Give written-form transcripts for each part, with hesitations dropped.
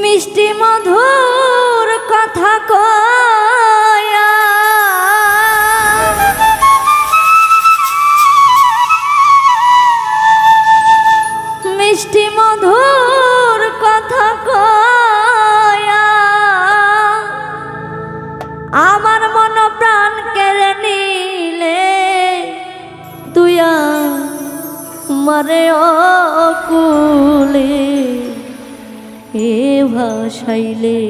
মিষ্টি মধুর কথা কয়া মিষ্টি মধুর কথা কয়া আমার মন প্রাণ কেড়ে নিলে তুই আমারে অকুলে এ ভাসাইলে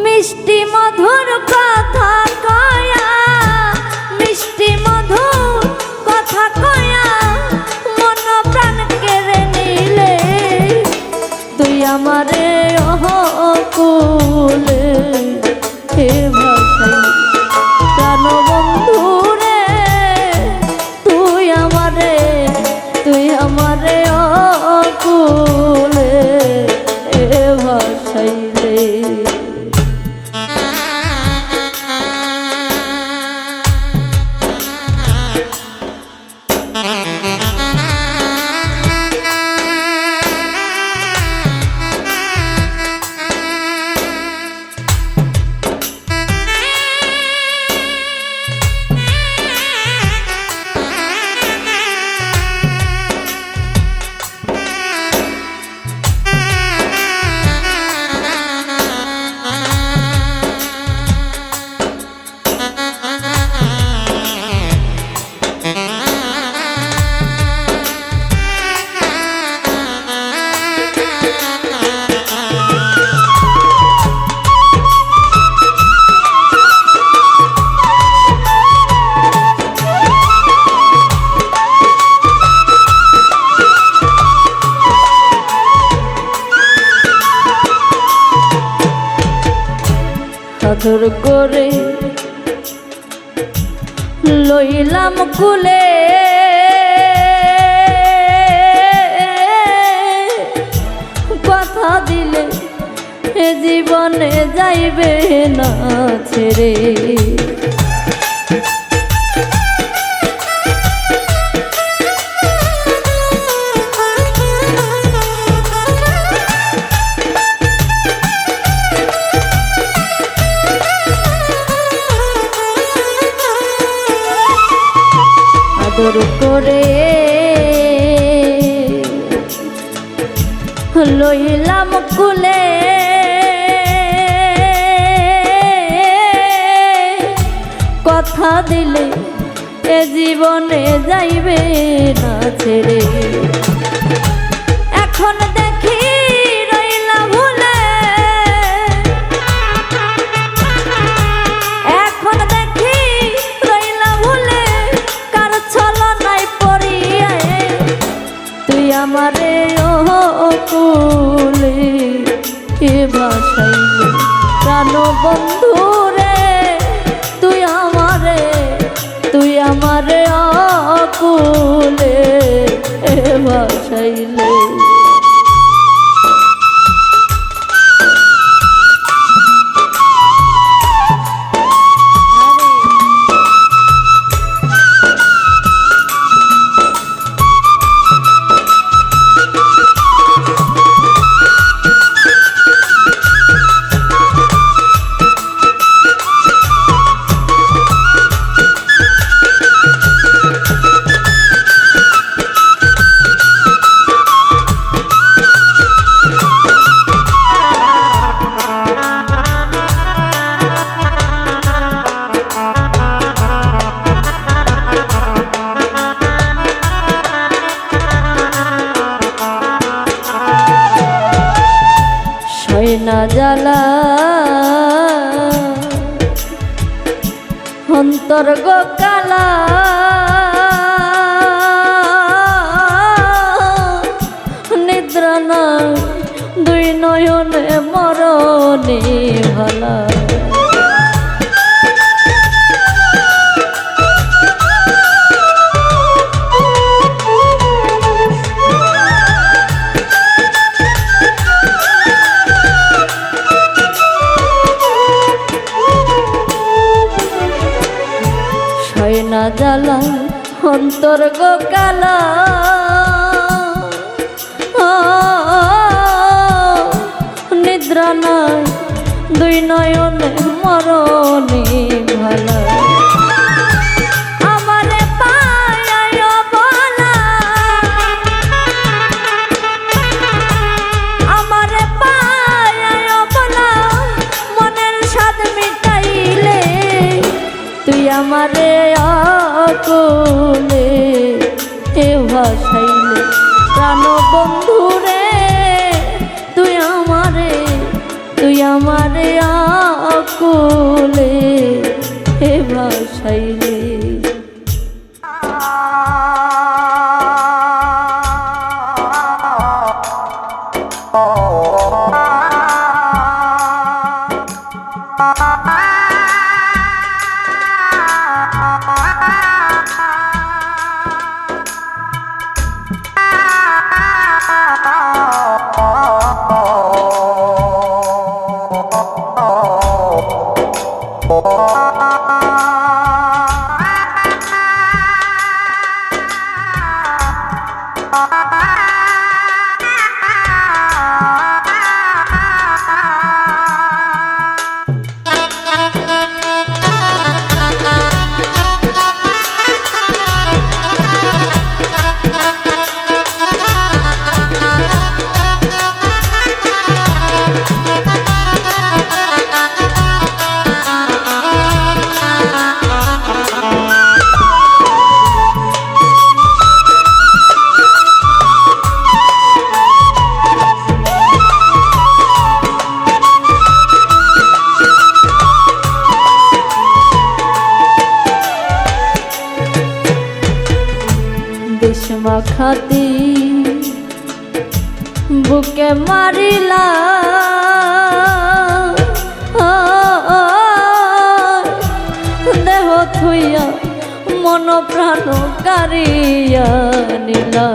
মিষ্টি মধুর কথা কয়া মিষ্টি মধুর কথা কয়া মন প্রাণ কেড়ে নিলে তুই আমারে অকুলে এ ভাসাইলে প্রাণ বন্ধু আমারে অকুলে এ ভাসাইলে আদর করে লইলাম কুলে কথা দিলে এ জীবনে যাইবে না ছেড়ে আদর করে লইলাম কুলে কথা দিলে এ জীবনে যাইবে না ছেড়ে এখন দেখি রইলা ভুলে এখন দেখি রইলা ভুলে কার ছলনায় পড়িয়া তুই আমারে অকুলে এ ভাসাইলে প্রাণ বন্ধু রে তুই আমারে অকুলে এ ভাসাইলে না জ্বালা অন্তর গো কালা নিদ্রা না দুই নয়নে মরণে ভালা না জ্বালা অন্তর গো কালা নিদ্রা নাই দুই নয়নে মরণে ভালা আমারে পায় বলা আমারে পায় বলা মনের স্বাদ মিটাইলে তুই আমারে আকুলে এ ভাসাইলে প্রাণ বন্ধুরে তুই আমারে আকুলে এ ভাসাইলে মাখাতি বুকে মারিলা দেহ থুইয়া মন প্রাণ কারিয়া নিলা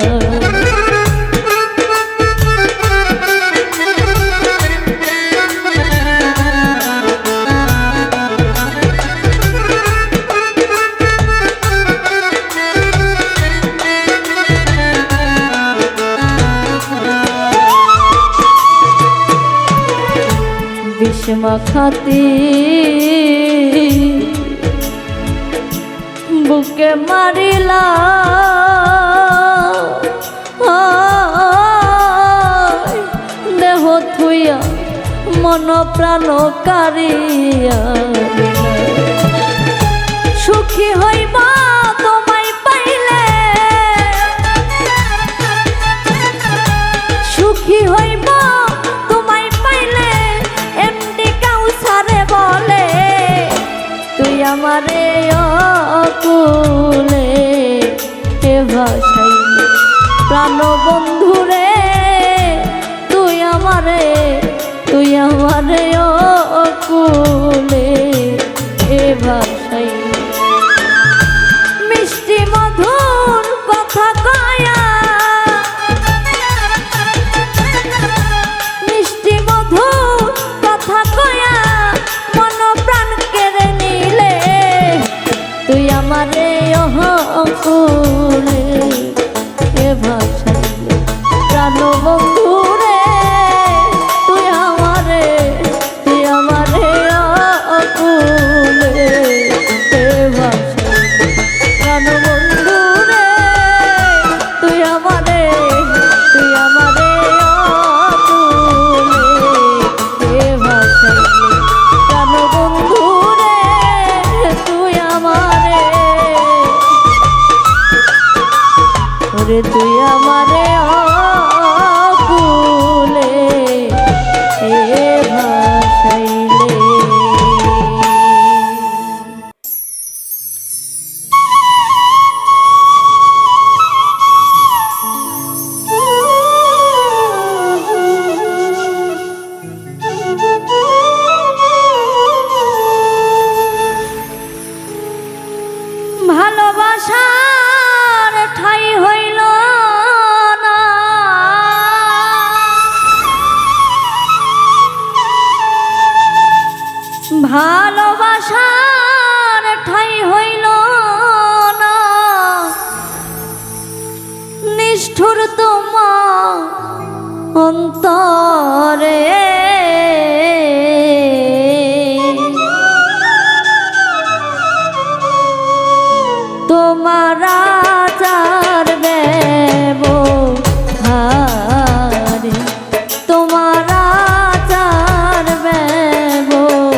মাখাতি বুকে মারিলা দেহ থুইয়া মন প্রাণ কারিয়া সুখী হইবা তোমায় পাইলে সুখী হইবা আমারে অকুলে এ ভাসাইলে প্রাণ বন্ধুরে তুই আমারে অকুলে এ ভাসাইলে মিষ্টি মধুর কথা কয়া মিষ্টি মধুর কথা কয়া মন প্রাণ কেড়ে নিলে তুই আমারে অকুলে এ ভাসাইলে প্রাণ বন্ধুরে তুই আমারে অকুলে এ ভাসাইলে প্রাণ বন্ধুরে তুই আমারে অকুলে এ ভাসাইলে প্রাণ বন্ধুরে তুই আমারে অকুলে এ ভাসাইলে ভালোবাসার ঠাই হইল না ভালোবাসার ঠাই হইল নিষ্ঠুর তোমার অন্তরে তোমার আচার ব্যবহারে তোমার আচার ব্যবহারে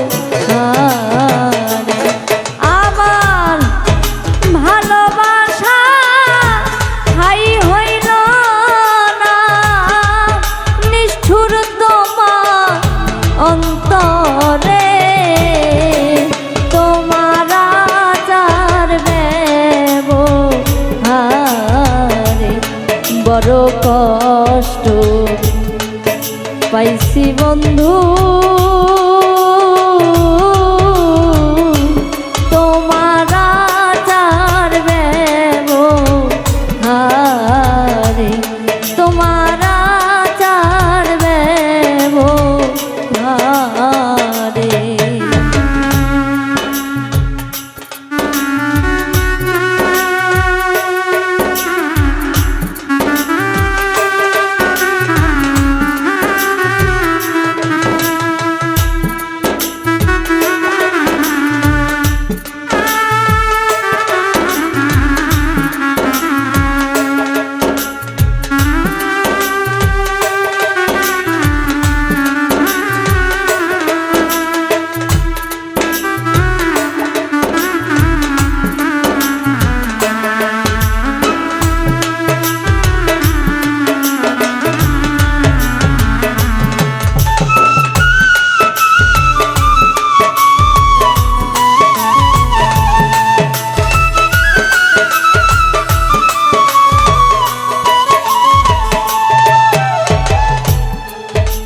আমার ভালোবাসা ঠাই হইল না নিষ্ঠুর তোমার অন্তরে তোমার আচার ব্যবহারে বড় কষ্ট পাইছি বন্ধু তোমার আচার ব্যবহারে তোমার আচার ব্যবহারে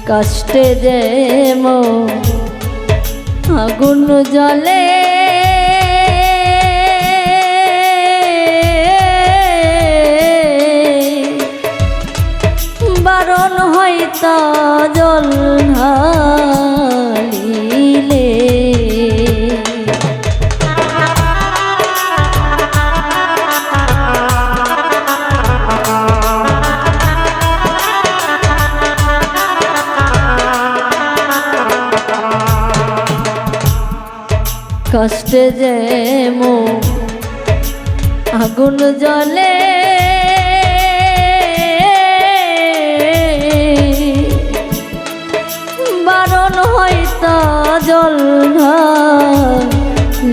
কষ্টে যেমন আগুন জ্বলে বারণ হইতা জল ঢালিলে কষ্টে যেমন আগুন জ্বলে বারণ হইতা জল ঢালিলে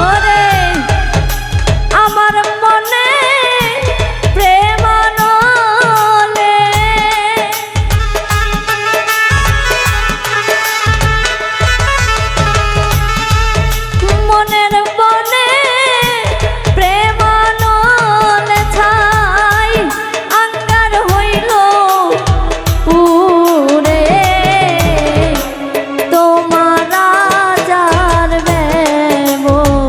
ওরে আমার মনে প্রেম আনলে মনের বনে প্রেম আনলে ছাই আঙ্গার হইল পুরে তোমার আচার ব্যবহারে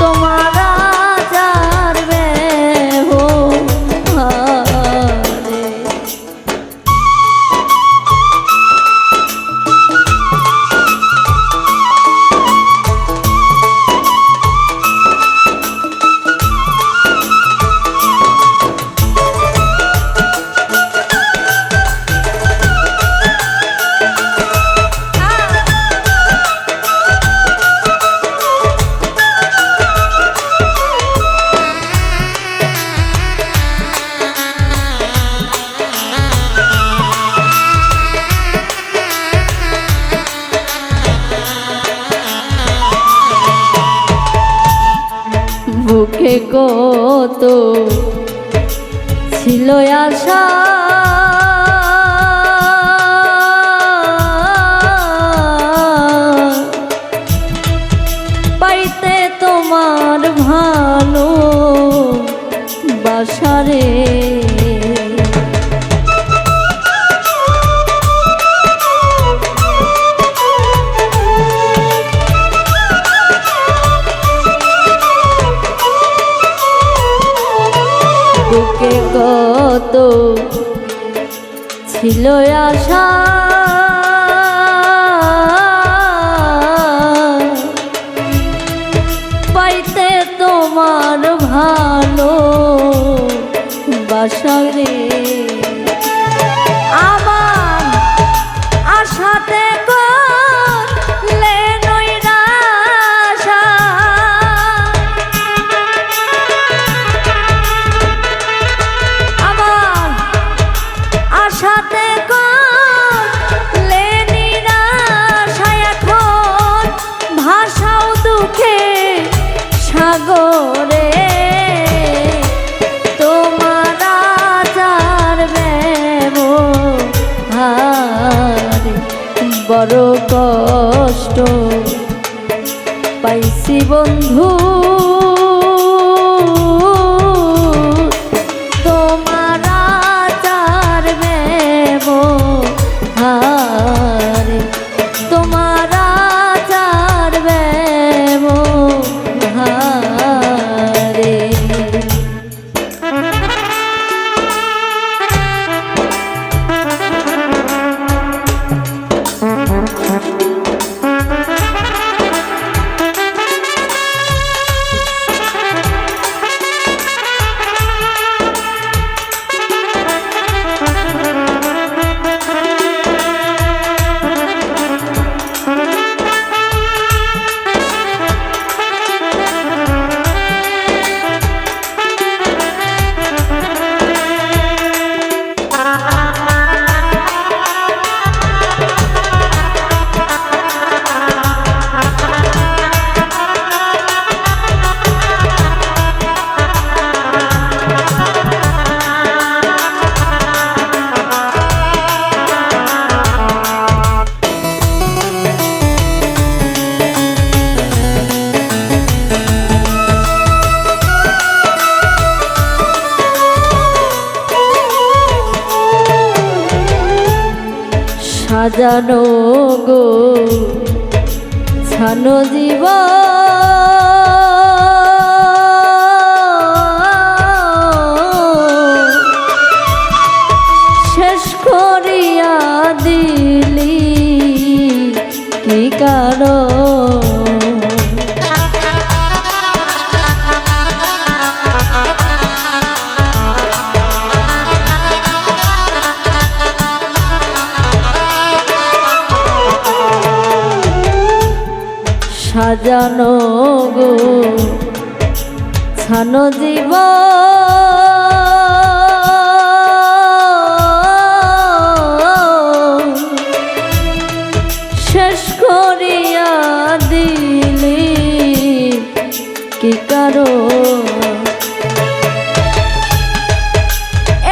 তোমার আচার ব্যবহারে বুকে কত ছিল আশা পাইতে তোমার ভালো বাসারে বুকে কত ছিল আশা পাইতে তো আশা রে আমার আশাতে করলে নৈরাশা আমার আশাতে করলে নিরাশা এখন ভাষাও দুঃখে সাগরে বড় কষ্ট পাইছি বন্ধু তোমার আচার ব্যবহারে তোমার আচার ব্যবহারে সাজানো গো ছানো জীব শেষ করিয়া দিলি কি কারণ সাজানো গো ছানো জীব শেষ করিয়া দিলি কি কারণ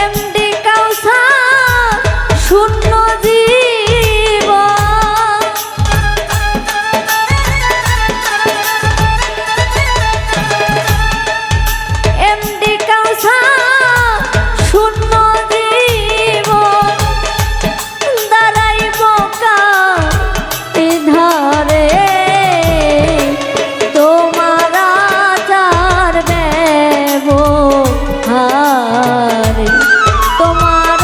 এমডি কাউসার শূন্য জীব শূন্য জীব দাঁড়াইব ধারে তোমার আচার ব্যবহারে তোমার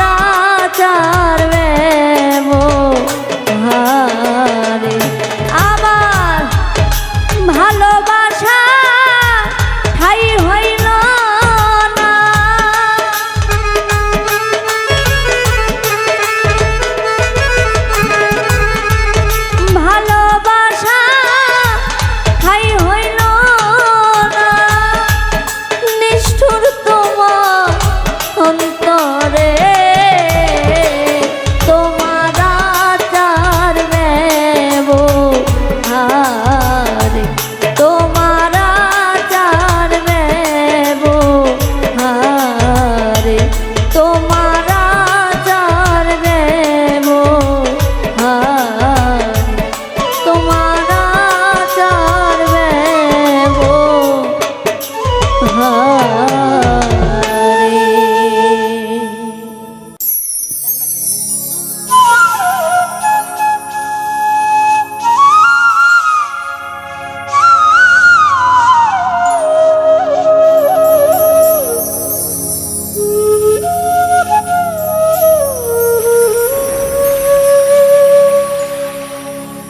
আচার ব্যবহারে আমার ভালোবাসা ঠাই হইল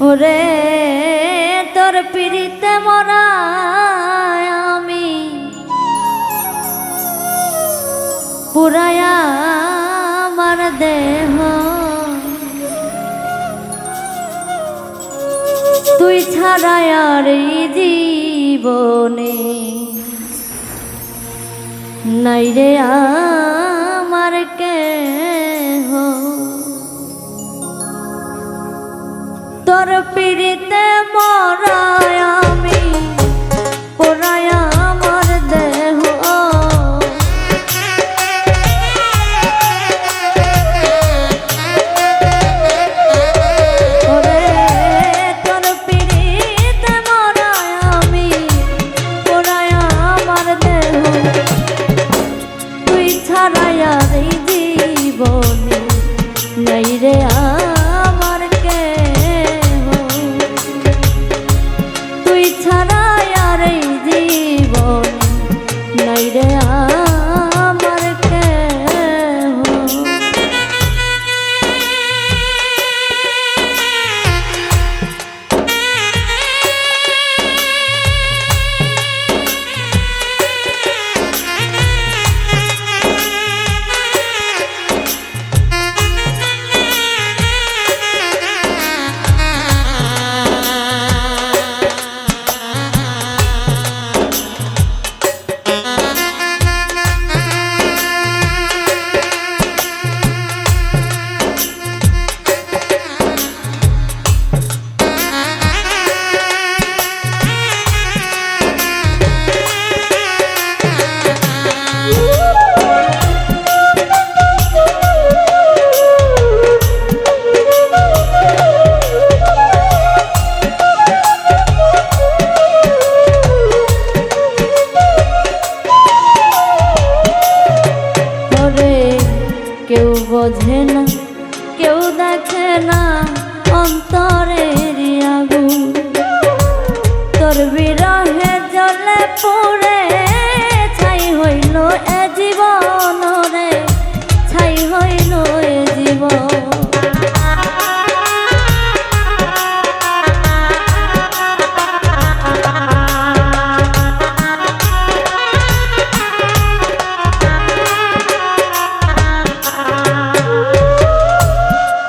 ওরে তোর পিড়িতে মরা আমি পুরায়া আমার দেহ, তুই ছাড়া আর এই জীবনে নাই রে আমার কেহ। তোর পিড়িতে মরায় আমি পোড়ায়া আমার দেহ, ওরে তোর পিড়িতে মরায় আমি পোড়ায়া আমার দেহ, তুই ছাড়াই আর এই জীবনে নাই রে আমার কেহ, তুই ছাড়াই আর এই জীবনে নাই রে আমার কেহ। কেউ বোঝে না, কেউ দেখে না অন্তরের আগুন, তোর বিরহে জ্বলে পুড়ে ছাই হইল এ জীবন রে, ছাই হইল এ জীবন।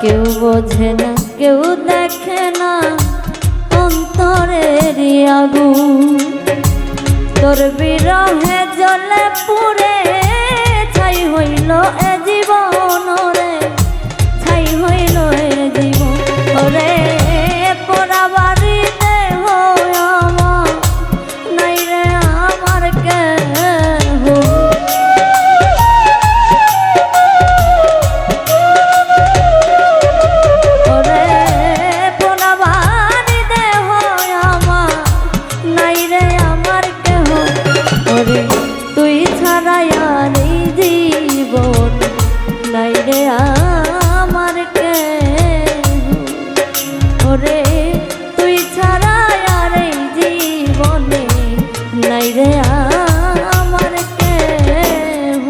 কেউ বোঝে না, কেউ দেখে না অন্তরের আগুন, তোর বিরহে জ্বলে পুড়ে ছাই হইল এ জীবন রে, ছাই হইল এ জীবন। ওরে পোড়া বাড়ি দেহ আমার নাই রে আমার কেহ, তুই ছাড়া আর এই জীবন নাই রে আমার কেহ, ওরে তুই ছাড়া আর এই জীবনে নাই রে আমার কেহ।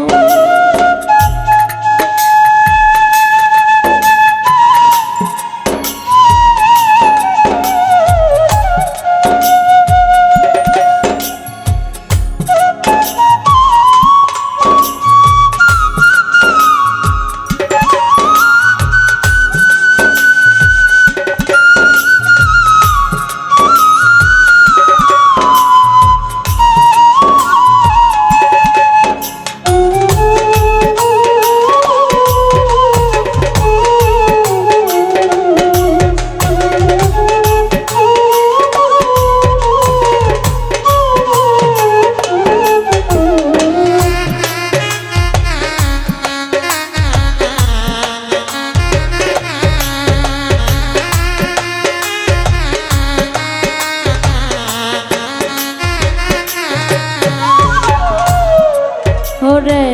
ওরে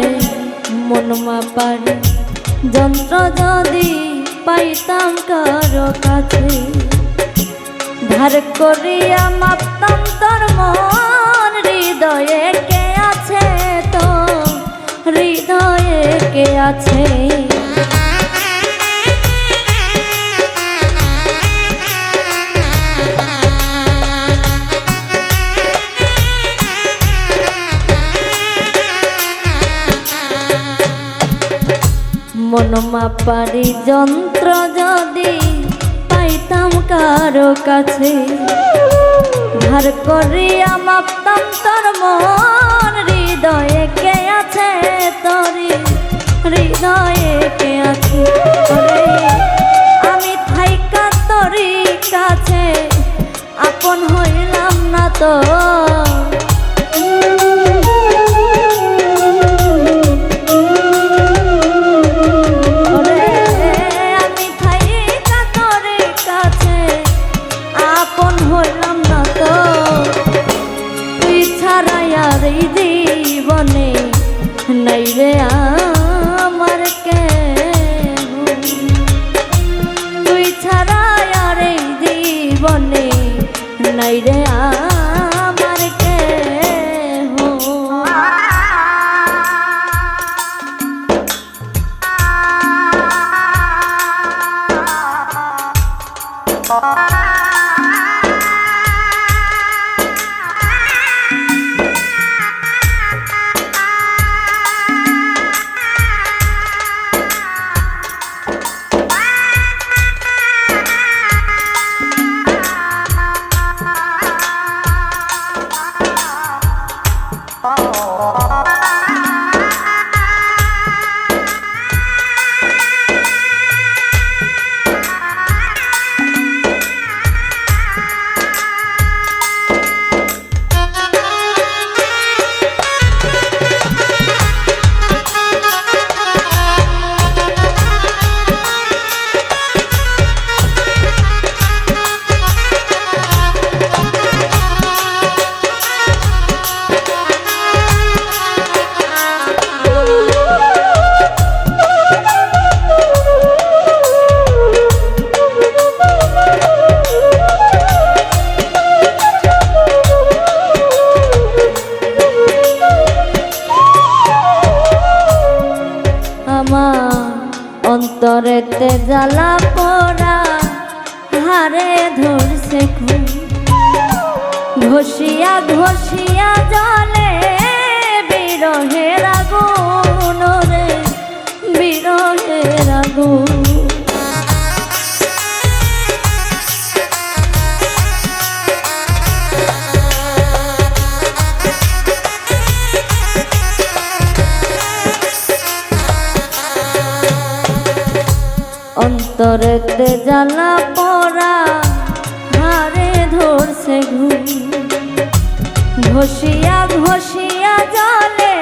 মন মাপার যন্ত্র যদি পাইতাম কারো কাছে, ধার করিয়া মাপতাম তোর মন, হৃদয়ে কে আছে তো হৃদয়ে কে আছে। মাপারি যন্ত্র যদি পাইতাম কারো কাছে, ধার করিয়া মাপতাম তোর মন। হৃদয়ে কে আছে তোরি, হৃদয়ে কে আছে তোরে, আমি থাইকা তোরি কাছে আপন হইলাম না তো। জীবনে নাই রে আমার কেহ, তুই ছাড়া আর এই জীবনে নাই রে আমার কেহ। অন্তরেতে জ্বালা পোড়া হারে ধরছে খুন, ঘষিয়া ঘষিয়া জলে বিরহের আগুন রে, বিরহের আগুন। অন্তরেতে জ্বালা পোড়া হারে ধরছে ঘুম, ঘষিয়া ঘষিয়া জলে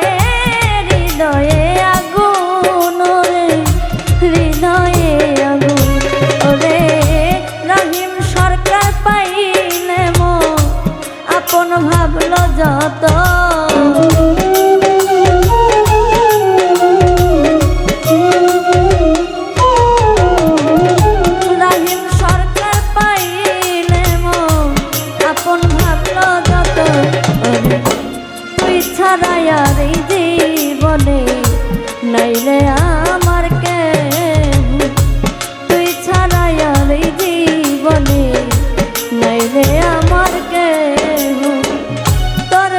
হৃদয়ে আগুন রে, হৃদয়ে আগুন। ওরে রহিম সরকার পাইলে মো আপন ভাবলো যত, ছাড়াইয়ার এই জীবনে নাইলে আমার কেহ, তুই ছাড়াইয়ার এই জীবনে নাইলে আমার কেহ। তোর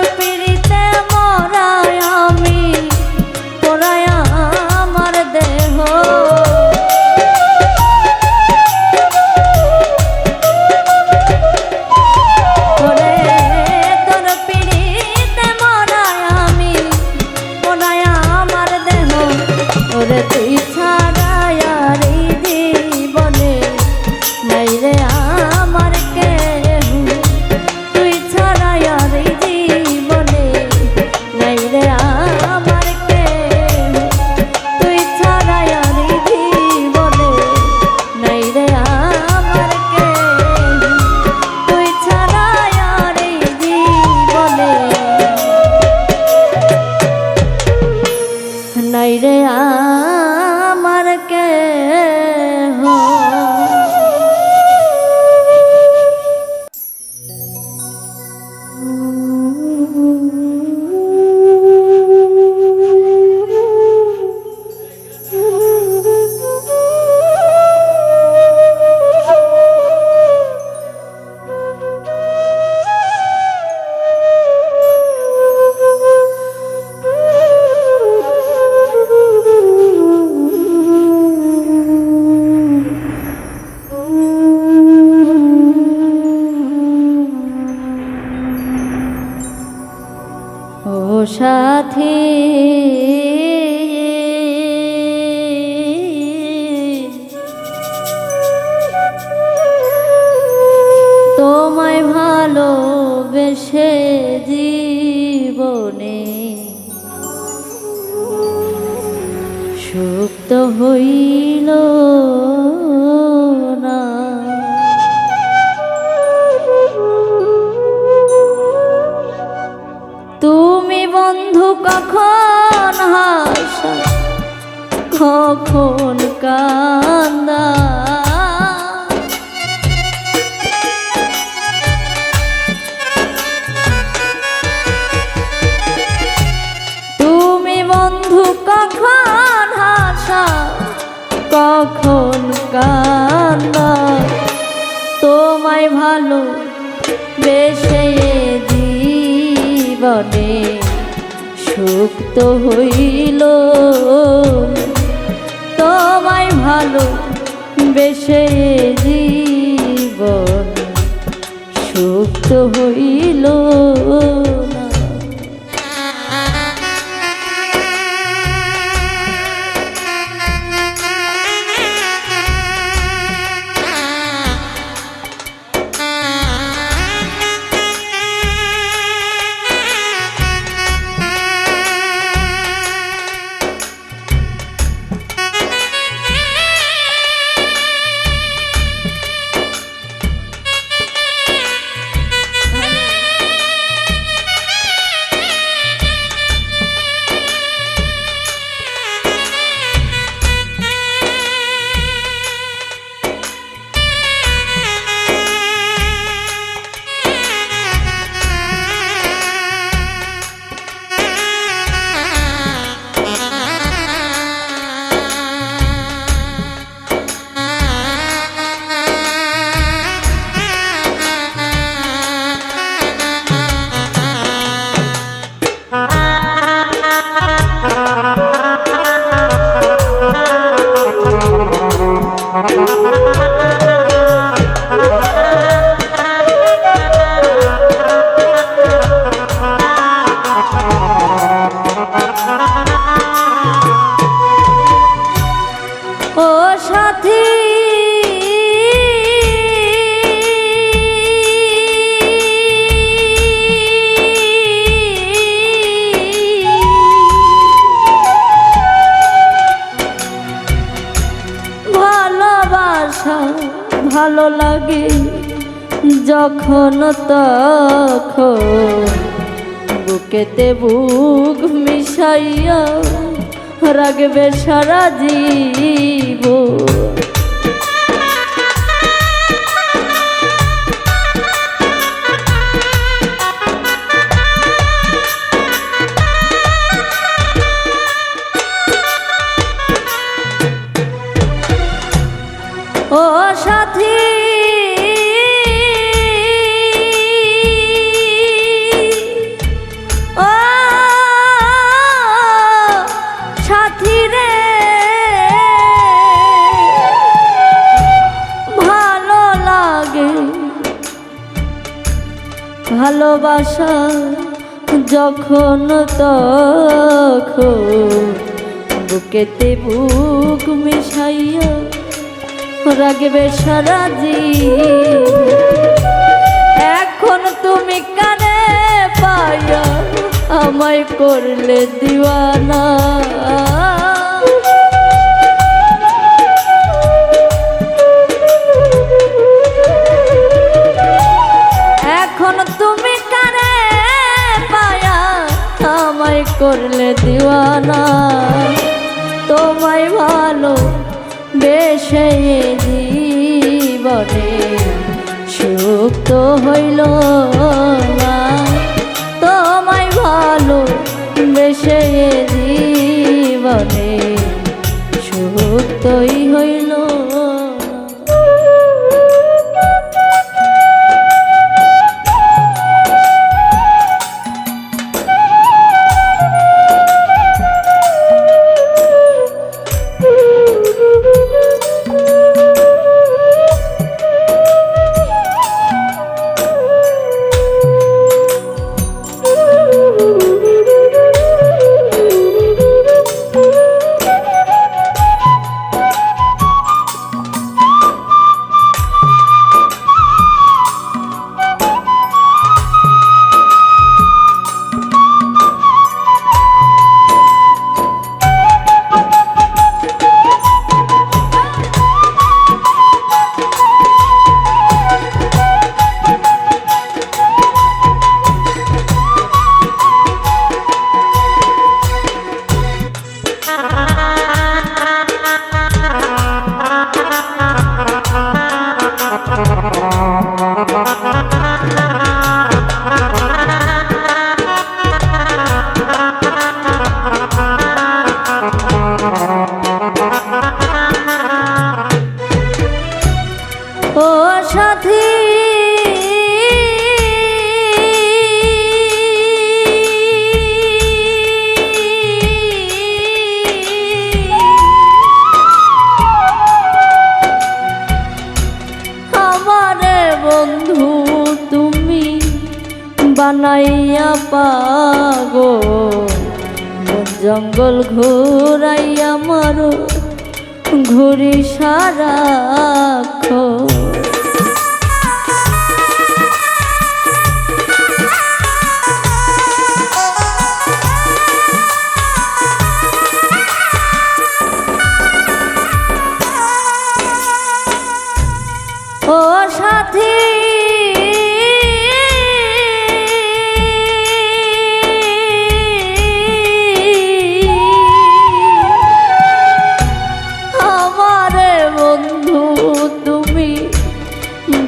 সাথী তোমায় ভালোবেসে জীবনে সুখ তো হইল না। তুমি বন্ধু কখন হাসা কখন কান্দা, তুমি বন্ধু কখন হাসা কখন কান্দা, তোমায় ভালো বেশে জীবনে সুখ তো হইল, তোমায় ভালো বেশে জীবন সুখ তো হইল না। ও সাথী ভালোবাসা ভালো লাগে যখন তখন বুকেতে বুক মিশাইয়া রাখবে সারা জীবন। ও সাথী ভালোবাসা যখন তখন বুকেতে বুক মিশাইয়া রাখবে সারা জীবন। এখন তুমি কানে পাইয়া আমায় করলে দিওয়ানা, তুমি কানে পায়া আমায় করলে দিওয়ানা, তোমায় ভালো বেশে জীবনে সুখ তো হইল না, তোমায় ভালো বেশে জীবনে সুখ তোই হইল। বানাইয়া পাগল বন জঙ্গল ঘুরাইয়া মারো ঘুরি সারাক্ষণ। ও সাথী আমারে বন্ধু তুমি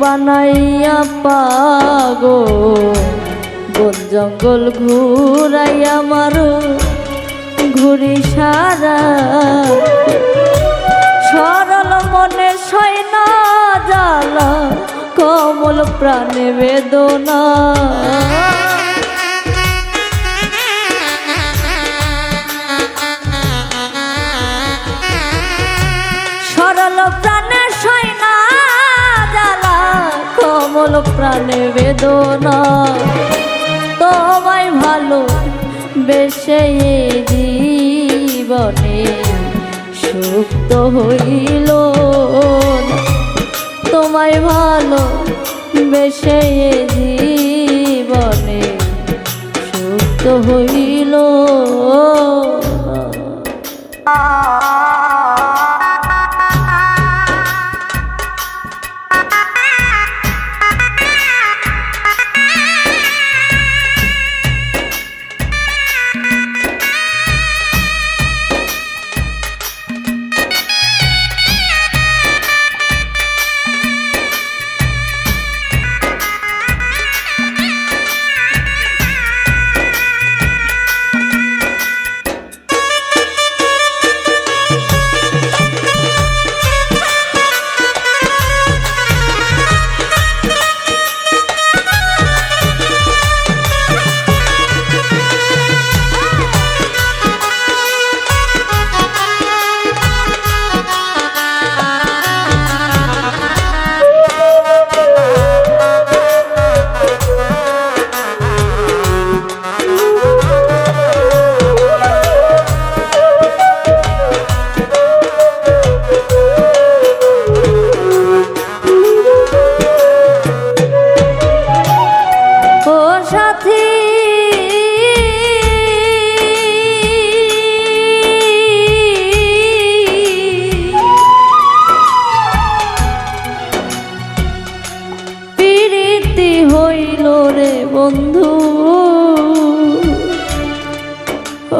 বানাইয়া পাগল বন জঙ্গল ঘুরাইয়া মারো ঘুরি সারা সরল মনে সৈনা জ্বালা কমল প্রাণে বেদনা। সরল প্রাণে সৈনা জ্বালা কমল প্রাণে বেদনা। তোমায় ভালো বেশে জীবনে সুখ তো হইল না, তোমায় ভালো বেশে জীবনে সুখ তো হইল না। বন্ধু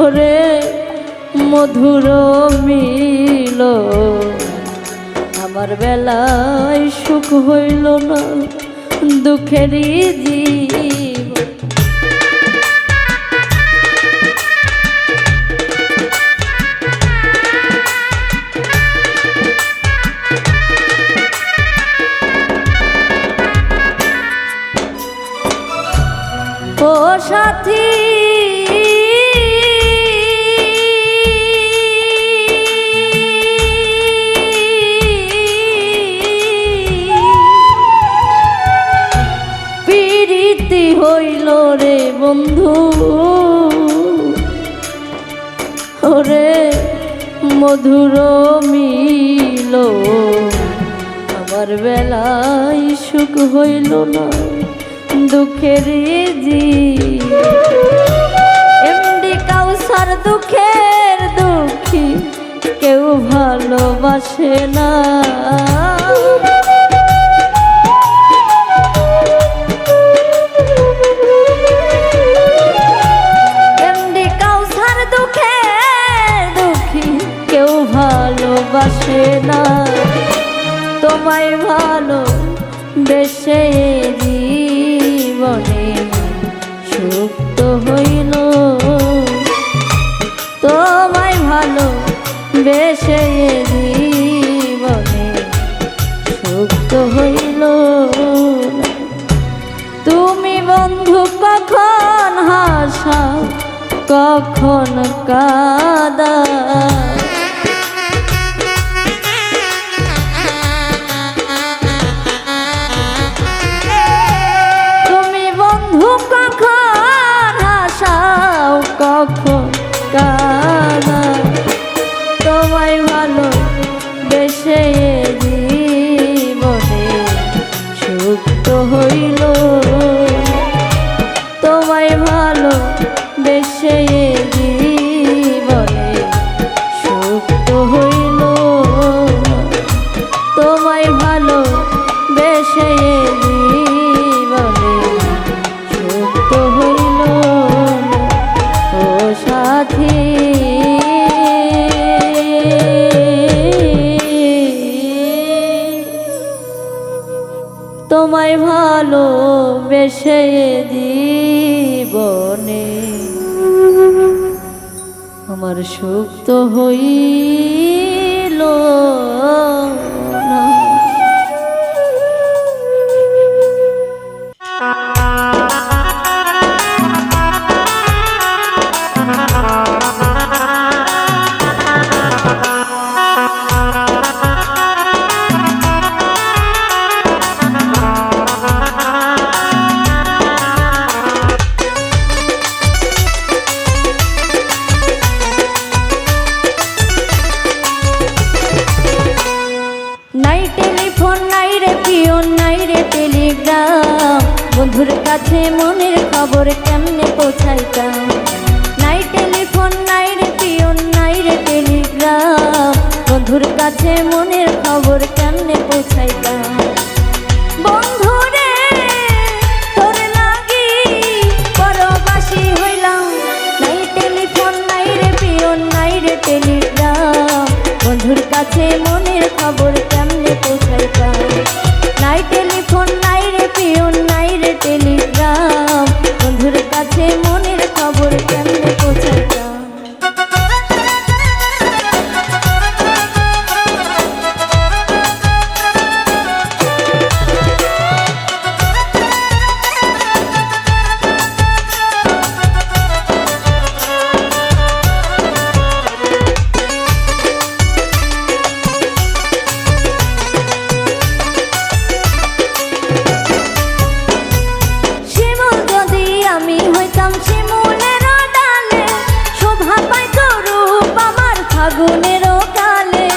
ওরে মধুর মিল আমার বেলায় সুখ হইল না দুঃখেরই জীবন। ও সাথী প্রীতি হইল রে বন্ধু ওরে মধুর মিল আমার বেলায় সুখ হইল না দুঃখের এমডি কাউসার দুঃখের দুঃখী কেউ ভালোবাসে না। এমডি কাউসার দুঃখের দুঃখী কেউ ভালোবাসে না তোমায় ভালো বেশে জীবনে সুখ তো হইল তোমায় ভালো বেশে জীবনে সুখ তো হইল। তুমি বন্ধু কখন হাসাও কখন কাঁদা কখন তো হইল ও সাথী। তোমায় ভালো বেশে জীবনে আমার সুখ তো হইল না। নাই টেলিফোন নাই রে পিয়ন নাই রে টেলিগ্রাম, বন্ধুর কাছে মনের খবর কেমনে পৌঁছাইতাম। নাই টেলিফোন নাই রে পিয়ন নাই রে টেলিগ্রাম, বন্ধুর কাছে মনের খবর কেমনে পৌঁছাইতাম। বন্ধু রে তোর লাগি পরবাসী হইলাম। নাই টেলিফোন নাই রে পিয়ন নাই রে টেলিগ্রাম, বন্ধুর কাছে মনের খবর কেমনে পৌঁছাইতাম। নাই টেলিফোন নাই রে পিয়ন নাই রে টেলিগ্রাম, বন্ধুর কাছে মনের খবর কেমনে পৌঁছাইতাম। ফাগুনেরও কালে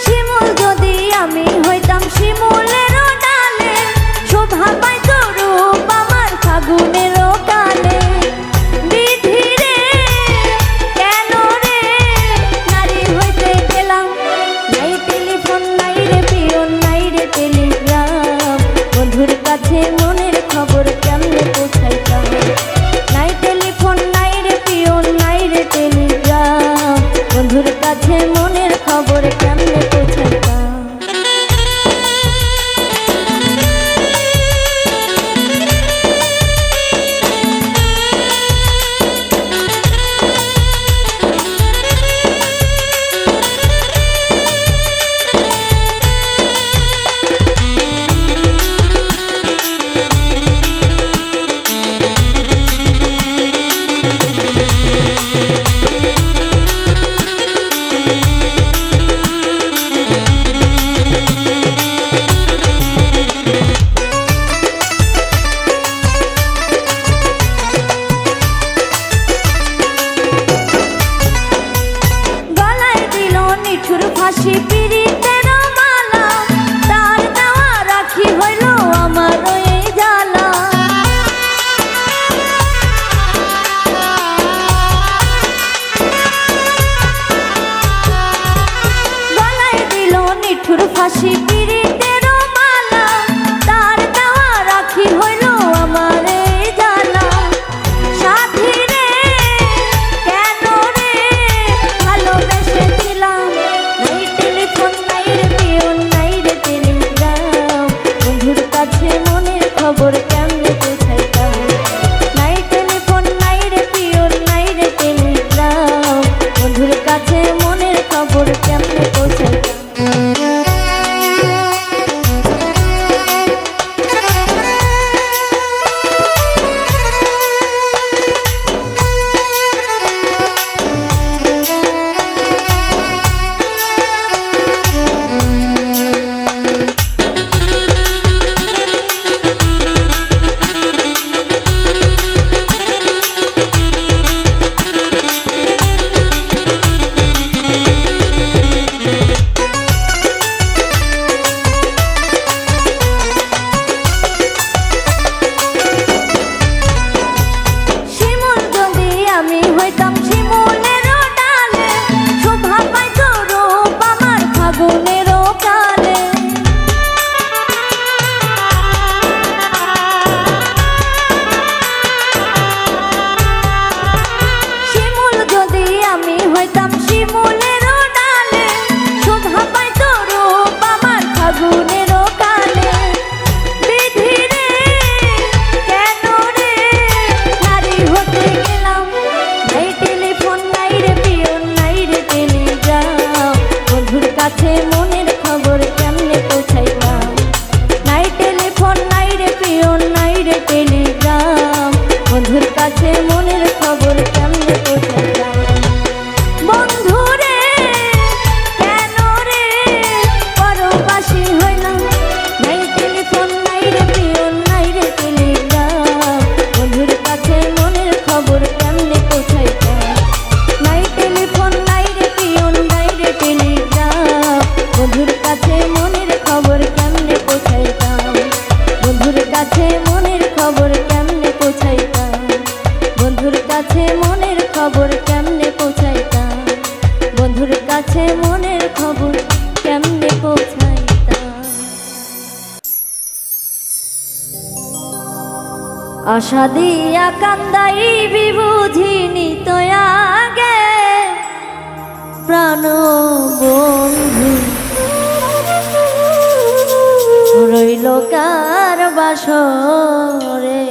শিমুল যদি আমি হইতাম শিমুলেরও ডালে, শোভা পাইতো রূপ আমার ফাগুনেরও কালে। বিধি রে কেন রে নারী হইতে গেলাম। নাই টেলিফোন নাই রে পিয়ন নাই রে টেলিগ্রাম, বন্ধুর কাছে মনের খবর কেমনে পৌঁছাইতাম। নাই টেলিফোন নাই রে পিয়ন নাই রে টেলিগ্রাম, বন্ধুর কাছে মনের খবর কেমনে পৌঁছাইতাম। ফাঁসি পিরিতের মালা, তার দেওয়া রাখি হইল আমার এই জ্বালা। গলায় দিল নিঠুর ফাঁসি পিরিতের মালা, তার দেওয়া রাখি হইল আমার এই জ্বালা। সাথী রে কেন রে ভালোবেসে দিলাম। নাই টেলিফোন নাই রে পিয়ন নাই রে টেলিগ্রাম, বন্ধুর কাছে মনের খবর কেমনে পৌঁছাইতাম। নাই টেলিফোন নাই রে পিয়ন নাই রে টেলিগ্রাম, বন্ধুর কাছে মনের খবর কেমনে পৌঁছাইতাম। কাছে মনের খবর কেমনে পৌঁছাইতাম। আশা দিয়া কান্দাইবি বুঝিনি তো আগে প্রাণ বন্ধু রইল কার বাসরে।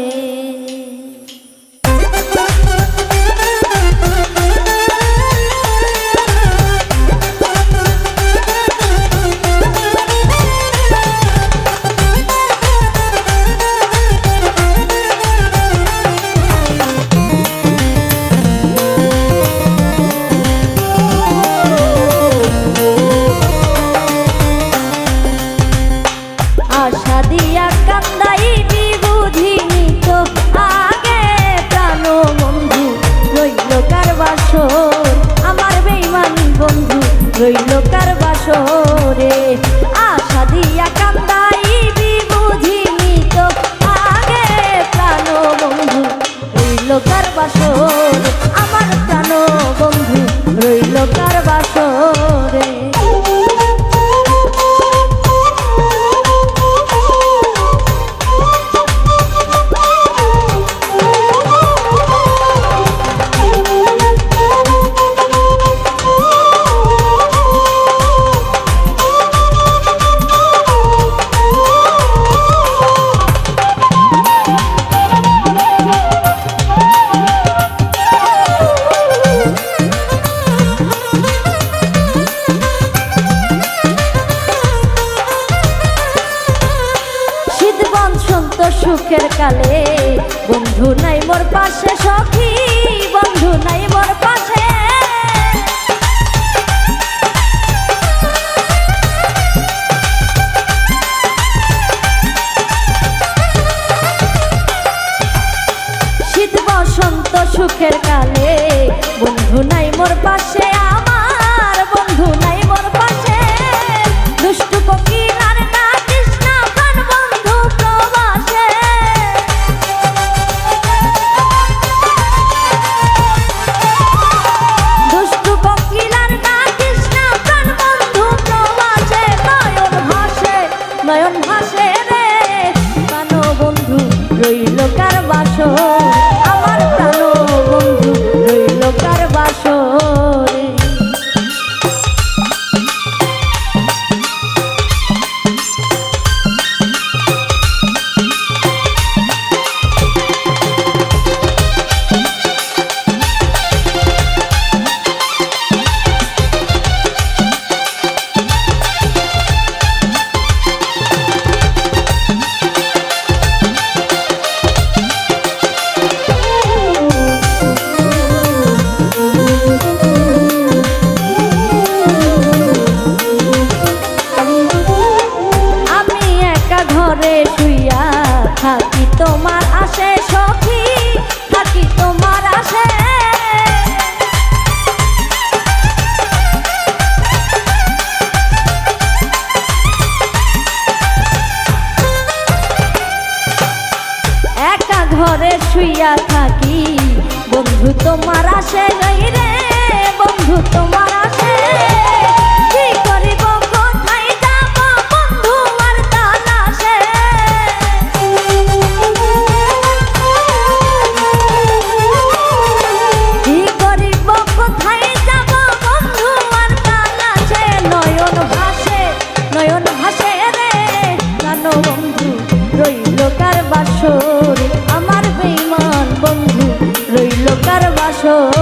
আশা দিয়া কান্দাইবি বুঝিনি তো আগে প্রাণ বন্ধু রইল কার বাসর, আমার বেঈমান বন্ধু রইল কার বাসরে। আশা দিয়া কান্দাইবি বুঝিনি তো আগে প্রাণ বন্ধু রইল কার বাসর, আমার প্রাণ বন্ধু রইল কার বাসরে। সুখের কালে বন্ধু নাই মোর পাশে, সখী বন্ধু নাই মোর পাশে। শীত বসন্ত সুখের কালে বন্ধু নাই মোর পাশে, আমার বন্ধু নাই মোর পাশে। দুষ্টু কোকিল আর না কৃষ্ণা প্রাণ বন্ধু প্রবাসে। দুষ্টু কোকিল আর না কৃষ্ণা প্রাণ বন্ধু প্রবাসে। নয়ন ভাসে রে প্রাণ বন্ধু রইল কার বাসর, আমার প্রাণ বন্ধু রইল কার বাসরে। ঘরে শুইয়া থাকি তোমার আশে, সখী থাকি তোমার আশে। একা ঘরে শুইয়া থাকি বন্ধু তোমার আশে, রে বন্ধু তোমার আশে। কি করিব কোথায় যাব বন্ধু আর তালাশে। কি করিব কোথায় যাব বন্ধু আর তালাশে। নয়ন ভাসে রে প্রাণ বন্ধু রইল কার বাসর, আমার বেঈমান বন্ধু রইল কার বাসর।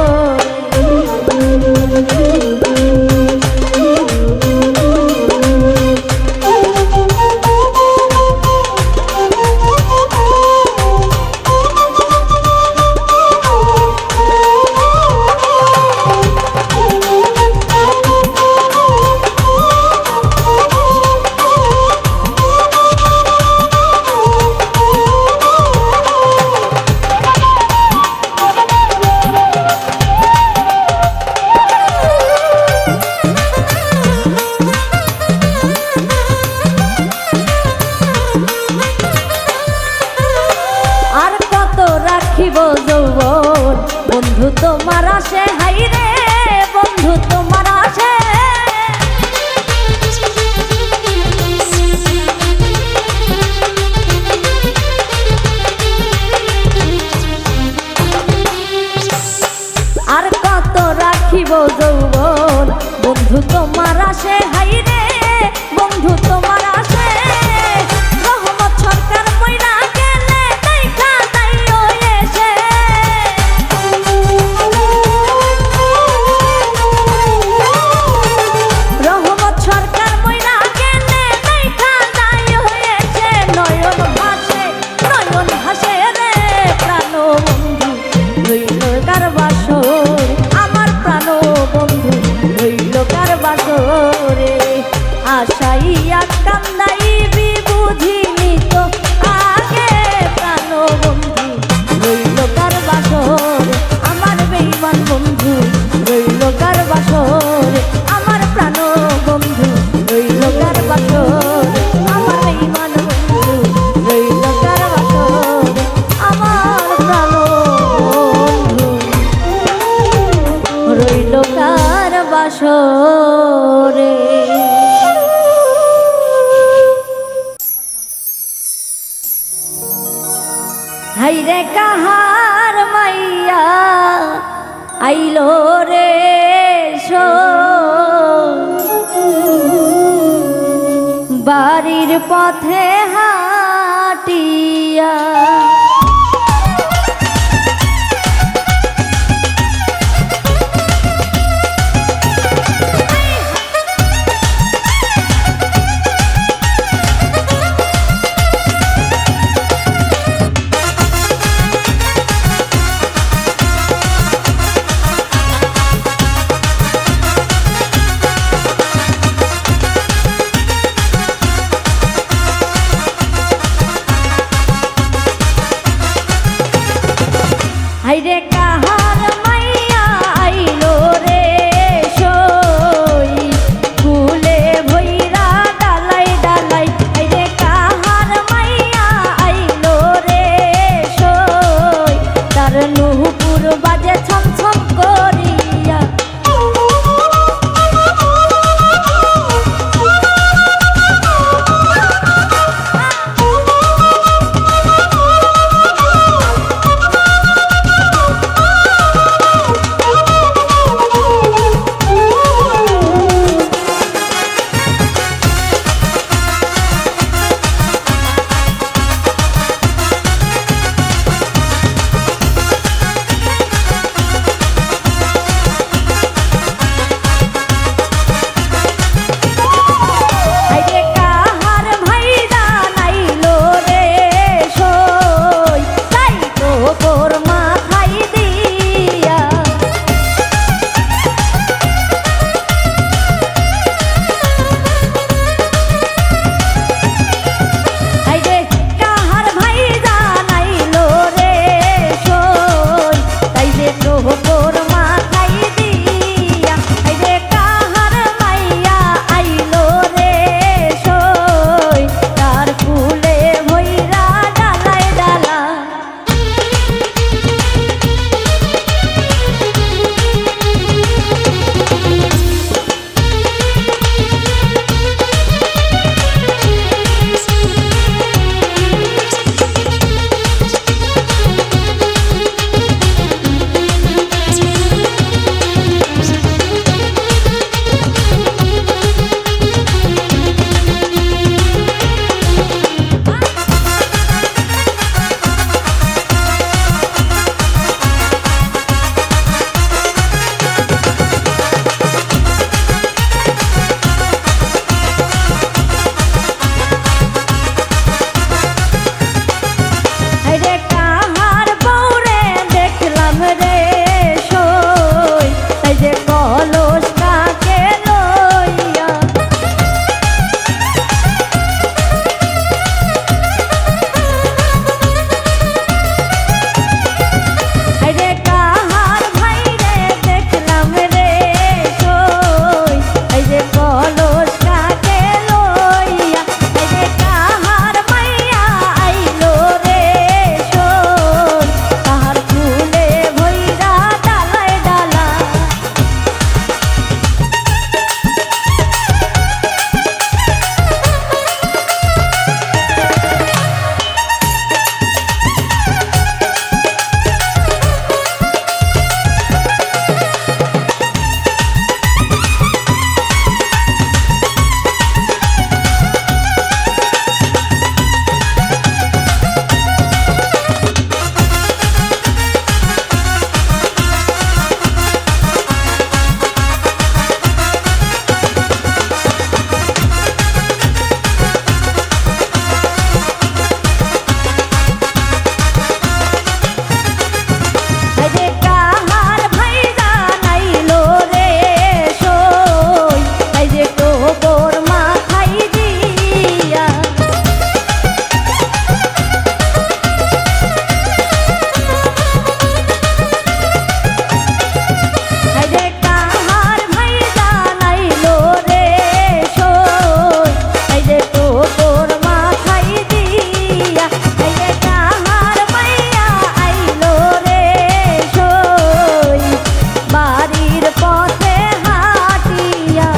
রাখিব যৌবন বন্ধু তোমার আসে, হাই রে বন্ধু তোমার আসে। তোমার আসে হাইরে বন্ধু তোমার আসে রহমত সরকার মইরা গেলে দেখা তাইও এসে রহমত সরকার মইরা গেলে দেখা তাইও এসে নয়ন ভাসে রে প্রাণ বন্ধু রইল কার বাসর আমার প্রাণ বন্ধু রইল কার বাসরে আশাইয়া কান্দাইবি বুঝিনি তো আগে প্রাণ বন্ধু রইল কার বাসরে আমার বেঈমান বন্ধু রইল কার বাসরে আমার প্রাণ বন্ধু রইল কার বাসরে আমার বেঈমান বন্ধু রইল কার বাসরে আমার প্রাণ বন্ধু রইল কার বাসরে হাইরে কাহার মাইয়া আইলো রে বাড়ির পথে হাটিয়া তোর মাথায় দিয়া। হায়রে কাহার ভাই জানাইলো রে সই, হায়রে তোর মাথায় দিয়া। হায়রে কাহার মাইয়া আইলো রে সই, বাড়ির পথে হাঁটিয়া।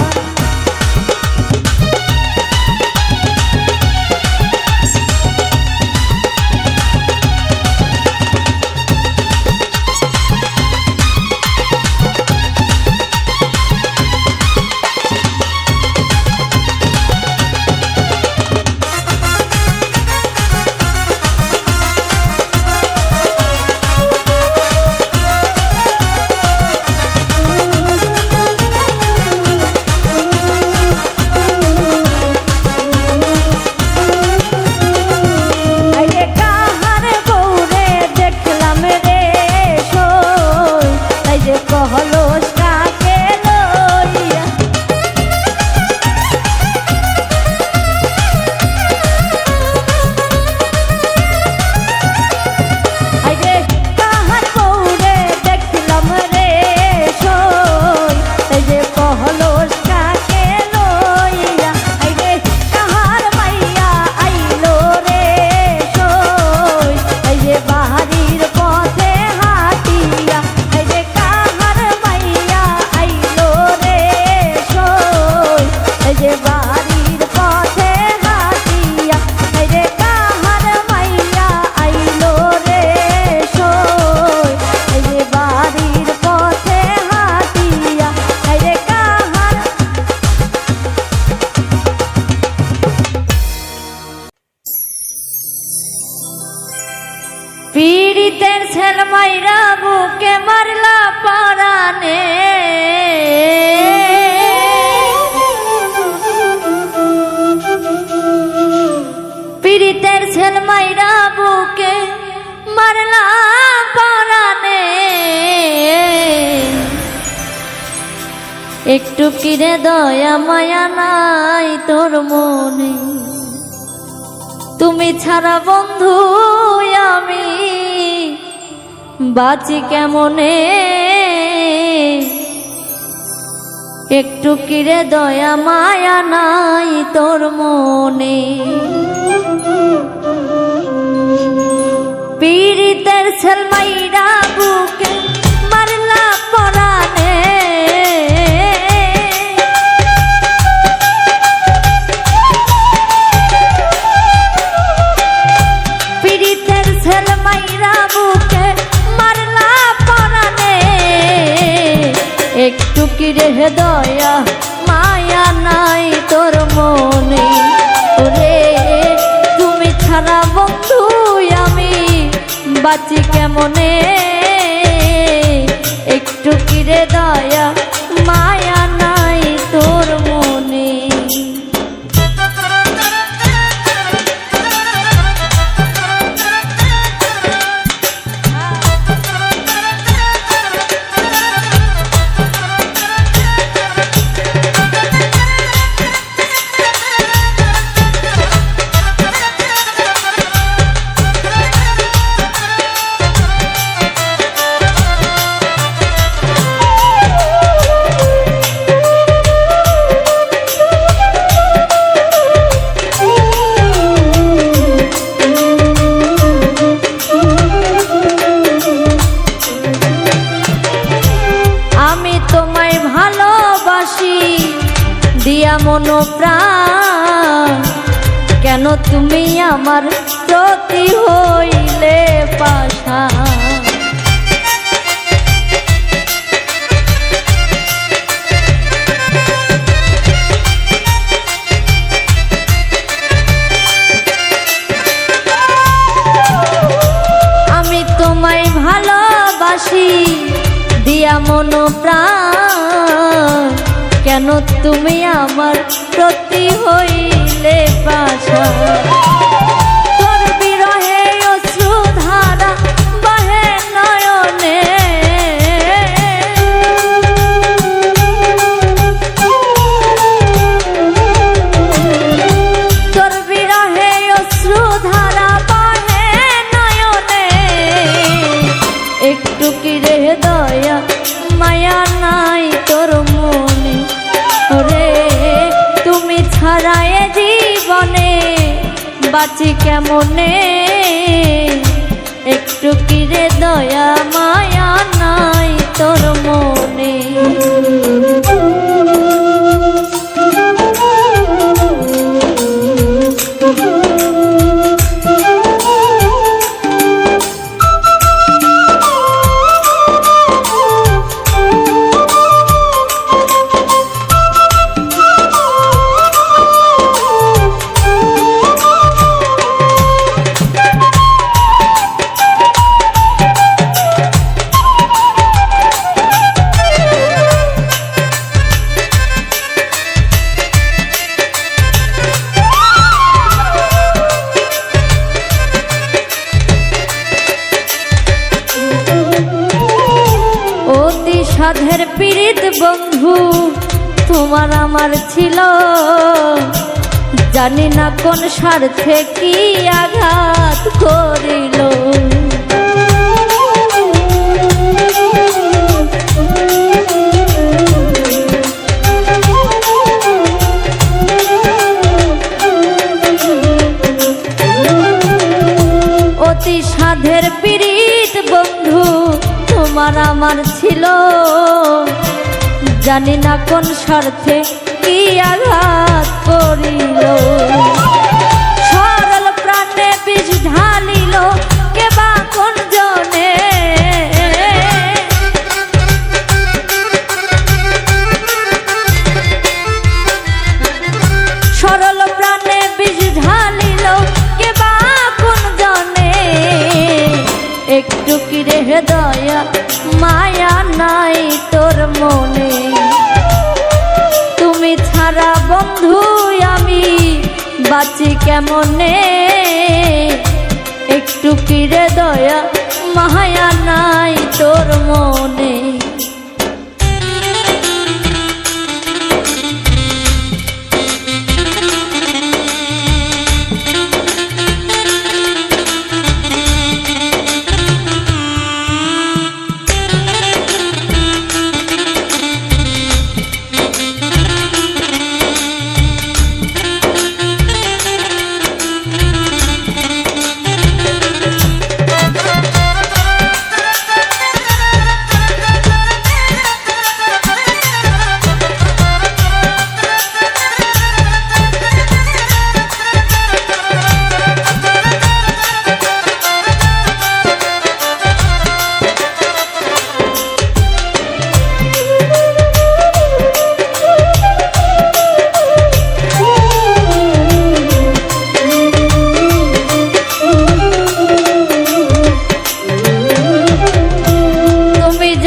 হায়রে কাহার বউরে দেখলাম রে সই, হায়রে কলসটাকে লইয়া। হায়রে কাহার বউরে দেখলাম রে সই, হায়রে কলসটাকে লইয়া। হায়রে কাহার মাইয়া আইলো রে সই, হায়রে বাড়ির পথে হাঁটিয়া। হায়রে কাহার মাইয়া আইলো রে সই, হায়রে বাড়ির পথে হাঁটিয়া। হায়রে কাহার মাইয়া আইলো রে সই, হায়রে বাড়ির পথে হাঁটিয়া। হায়রে কাহার পীড়িতের ছেল মাইরা বুকে মারলা পরানে। পীড়িতের ছেল মাইরা বুকে মারলা পরানে। একটু কিরে দয়া মায়া নাই তোর মনে, তুমি ছাড়া বন্ধু আমি বাঁচি কেমনে। একটু কিরে দয়া মায়া নাই তোর মনে। পীড়িতের ছেল মাইরা বুকে মারলা পরানে। পীড়িতের ছেল মাইরা বুকে মারলা পরানে। একটু কিরে দয়া মায়া নাই তোর মনে। ওরে তুমি ছাড়া বন্ধু আমি বাঁচি কেমনে। একটু কিরে দয়া মায়া নাই তোর মনে। দিয়া মন প্রাণ, কেন তুমি আমার প্রতি হইলে পাষাণ। আমি তোমায় ভালোবাসি দিয়া মন প্রাণ, কেন তুমি আমার প্রতি হইলে পাষাণ। তোর বিরহে অশ্রুধারা বহে নয়নে, বাঁচি কেমনে, একটু কি রে দয়া মায়া নাই তোর মনে। সাধের পীড়িত বন্ধু তোমার আমার ছিল, জানি না কোন স্বার্থে কি আঘাত করিল। অতি সাধের পীড়িত বন্ধু তোমার আমার ছিল, জানি না কোন স্বার্থে কি আঘাত করিল। সরল প্রাণে বিষ ঢালিল কে বা কোন জনে, সরল প্রাণে বিষ ঢালিল কে বা কোন জনে। একটু কি রে দয়া মায়া নাই তোর মনে, তুমি ছাড়া বন্ধু আমি বাঁচি কেমনে, একটু কি রে দয়া মায়া নাই তোর মনে।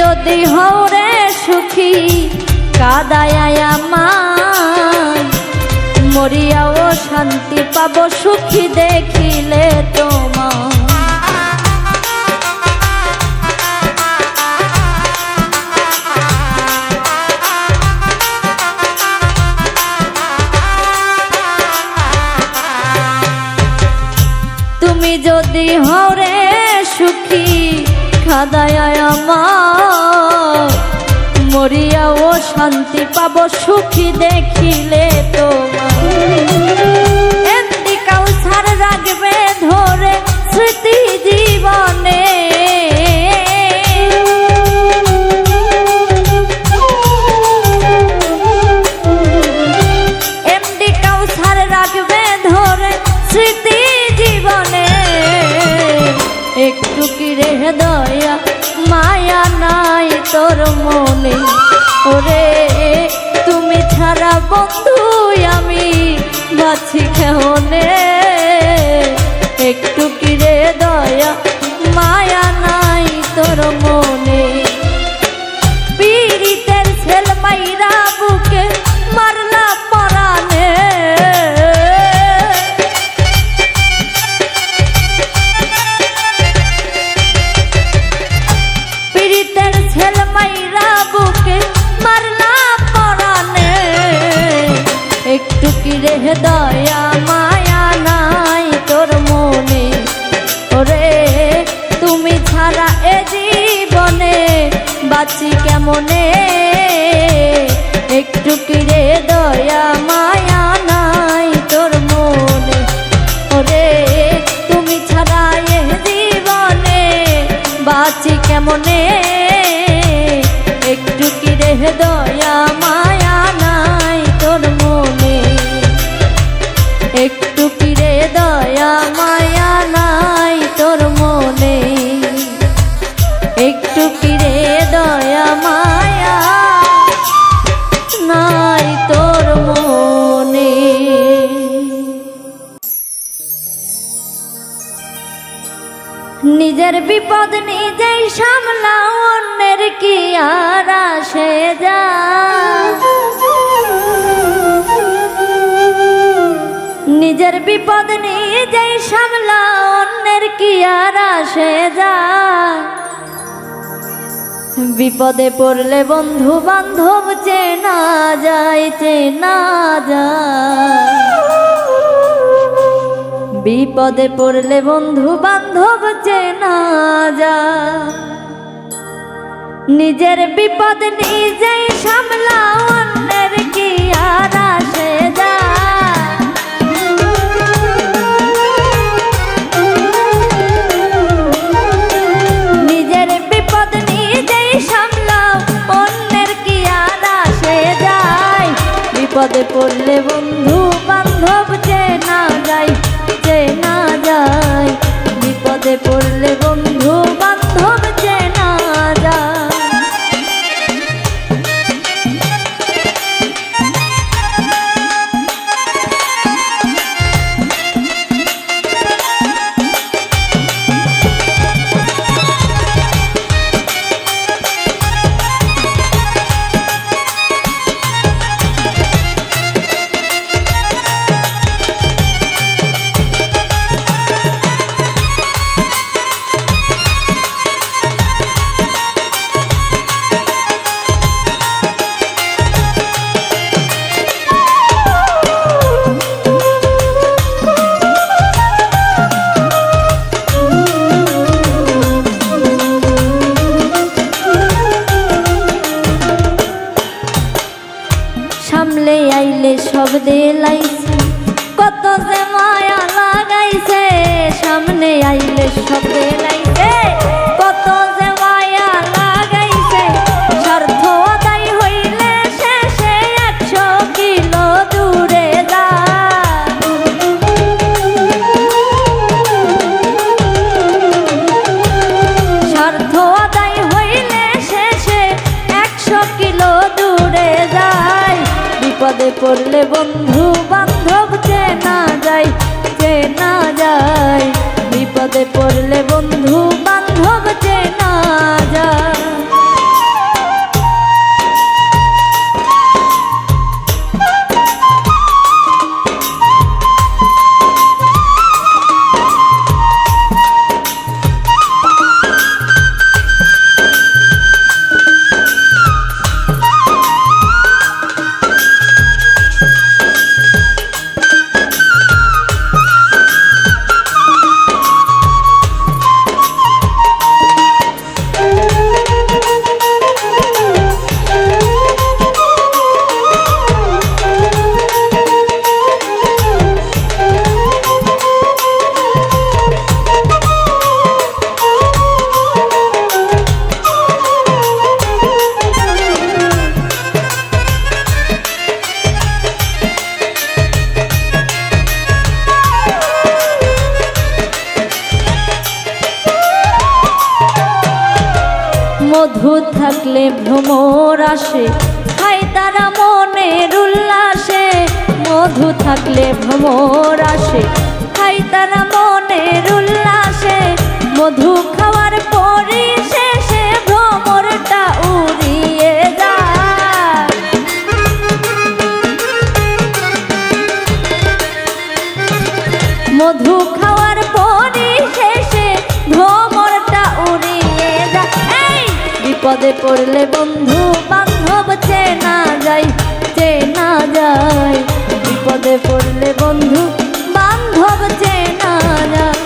যদি হও রে সুখী কাদায় আমার, মরিয়াও শান্তি পাব সুখী দেখিলে তোমার। তুমি যদি হও রে সুখী কাদায় আমার, মরিয়াও শান্তি পাব সুখী দেখিলে তোমার। এমনি কাউসার রাখবে ধরে স্মৃতি জীবনে, এমনি কাউসার রাখবে ধরে স্মৃতি জীবনে। একটু কি রে দয়া মায়া নাই তোর মনে, ওরে তুমি ছাড়া বন্ধু আমি বাঁচি কেমনে, একটু কি রে দয়া মায়া নাই তোর মনে। পীড়িতের ছেল মাইরা বুকে মারলা পরানে, পীড়িতের ছেল মাইরা বুকে মারলা পরানে। একটু কি রে দয়া মায়া নাই তোর মনে, ওরে তুমি ছাড়া এ জীবনে বাঁচি কেমনে, একটু কি রে দয়া মায়া নাই তোর মনে, ওরে একটু কিরে দয়া মায়া নাই তোর মনে, একটু কিরে দয়া মায়া নাই তোর মনে। নিজের বিপদ নিজেই সামলাও, অন্যের কি আর আসে যায়। নিজের বিপদ নিজেই সামলাও, অন্যের কি আর আসে যায়। বিপদে পড়লে বন্ধু বান্ধব চেনা যায়, চেনা যায়। বিপদে পড়লে বন্ধু বান্ধব চেনা যায়। নিজের বিপদ নিজেই সামলাও, অন্যের কি আর আসে যায়। নিজের বিপদ নিজেই সামলাও, অন্যের কি আর আসে যায়। বিপদে পড়লে বন্ধু বান্ধব চেনা যায়, চেনা যায়। বিপদে পড়লে বন্ধু বান্ধব চেনা যায়। সামলে আইলে সব দেলাইছে, কত যে মায়া লাগাইছে। সামনে আইলে সব দেলাইছে, কত যে মায়া লাগাইছে। স্বার্থ আদায় হইলে শেষে 100 কিলো দূরে যায়। স্বার্থ আদায় হইলে শেষে 100 কিলো দূরে যায়। বিপদে পড়লে বন্ধু বান্ধব চেনা যায়, চেনা যায়। বিপদে পড়লে বন্ধু বান্ধব চেনা যায়। মধু থাকলে ভ্রমর আসে, খায় তারা মনের উল্লাসে। মধু থাকলে ভ্রমর আসে, খায় তারা মনের উল্লাসে। মধু খাওয়ার পরে শেষে ভ্রমরটা উড়িয়ে যায়। মধু খাওয়ার পরে শেষে ভ্রমরটা উড়িয়ে যায়। বিপদে পড়লে বন্ধু বান্ধব চেনা যায়, চেনা যায়। বিপদে পড়লে বন্ধু বান্ধব চেনা যায়।